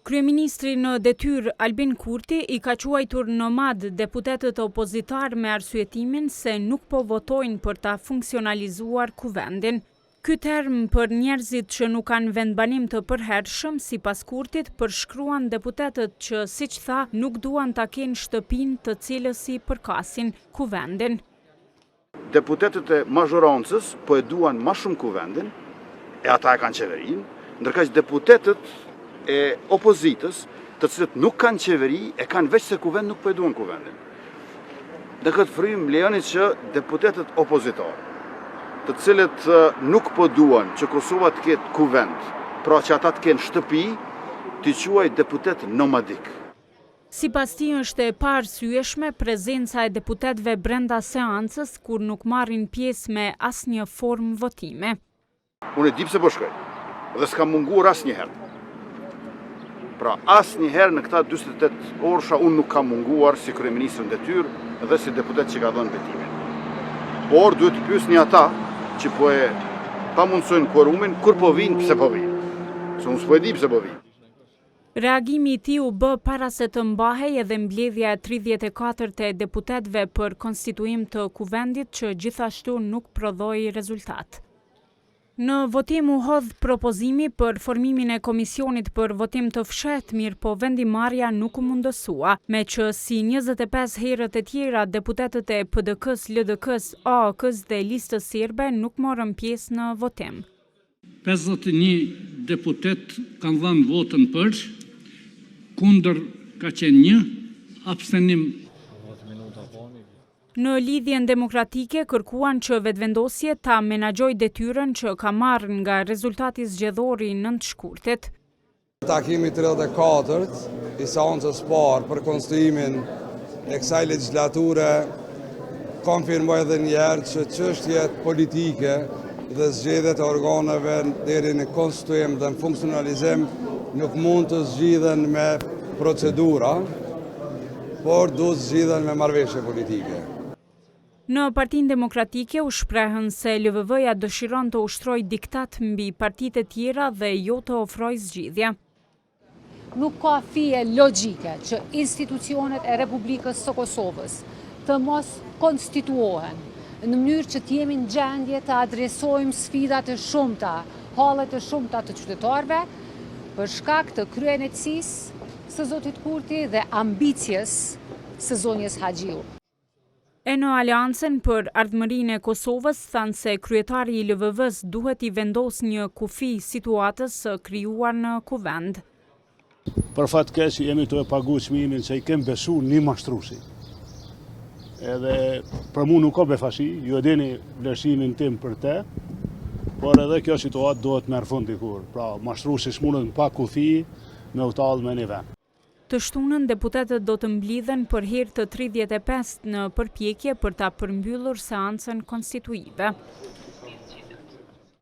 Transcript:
Kryeministri në detyrë Albin Kurti i ka quajtur nomad deputetët opozitar me arsyetimin se nuk po votojnë për ta funksionalizuar kuvendin. Ky term për njerëzit që nuk kanë vendbanim të përhershëm, sipas Kurtit, përshkruan deputetët që, siç tha, nuk duan ta kenë shtëpinë të cilës i përkasin kuvendin. Deputetët e mazhorancës po e duan më shumë kuvendin, e ata e kanë qeverinë, ndërkaq deputetët e opozitës, të cilët nuk kanë qeveri, e kanë veç se kuvend nuk po e duan kuvendin. Në këtë frym lejoni që deputetët opozitar, të cilët nuk po duan që Kosova të ketë kuvend, pra që ata të kenë shtëpi, t'i quaj deputet nomadik. Sipas tij është e paarsyeshme prezenca e deputetëve brenda seancës kur nuk marrin pjesë me asnjë formë votime. Unë e di pse po shkoj, dhe s'kam munguar asnjëherë. Pra asnjëherë në këta 48 orësha unë nuk kam munguar si kryeministër në detyrë dhe si deputet që ka dhënë betimin. Por duhet të pyesni ata që po e pamundsojnë kvorumin, kur po vinë, pse po vinë. Se unë s'po e di pse po vinë. Reagimi i tij u bë para se të mbahej edhe mbledhja e 34 e deputetëve për konstituim të kuvendit që gjithashtu nuk prodhoi rezultat. Në votim u hodh propozimi për formimin e komisionit për votim të fshehtë, mirë po vendimarrja nuk u mundësua, me që si 25 herët e tjera deputetët e PDK-s, LDK-s, AAK-s dhe listës serbe nuk morën pjesë në votim. 51 deputet kanë dhënë votën për, kundër ka qenë 1, abstenim. Në lidhjen demokratike kërkuan që vetëvendosje ta menaxhojë detyrën që ka marrë nga rezultati zgjedhor i 9 shkurtit. Takimi 34 i seancës parë për konstituimin e kësaj legjislature konfirmoi edhe një herë që çështjet politike dhe zgjedhjet e organeve deri në konstituim dhe në funksionalizim nuk mund të zgjidhen me procedura, por duhet zgjidhen me marrëveshje politike. Në Partinë Demokratike u shprehën se LVV-ja dëshiron të ushtrojë diktat mbi partitë e tjera dhe jo të ofrojë zgjidhje. Nuk ka fije logjike që institucionet e Republikës së Kosovës të mos konstituohen në mënyrë që të jemi në gjendje të adresojmë sfidat e shumta, hallet e shumta të qytetarëve për shkak të kryenetësisë së zotit Kurti dhe ambicjes së zonjës Haxhiu. E në Aleancën për Ardhmërinë e Kosovës thanë se kryetari i LVV-s duhet i vendos një kufi situatës së krijuar në kuvend. Për fat keq jemi të e pagu çmimin që i kem besu një mashtruesi. Edhe për mu nuk ka befashi, ju e dini vlerësimin tim për te, por edhe kjo situatë duhet merr fund dikur. Pra, mashtruesi s'mundet pa kufi me u tallë me një vend. Të shtunën, deputetët do të mblidhen për herë të 35 në përpjekje për ta përmbyllur seancën konstituive.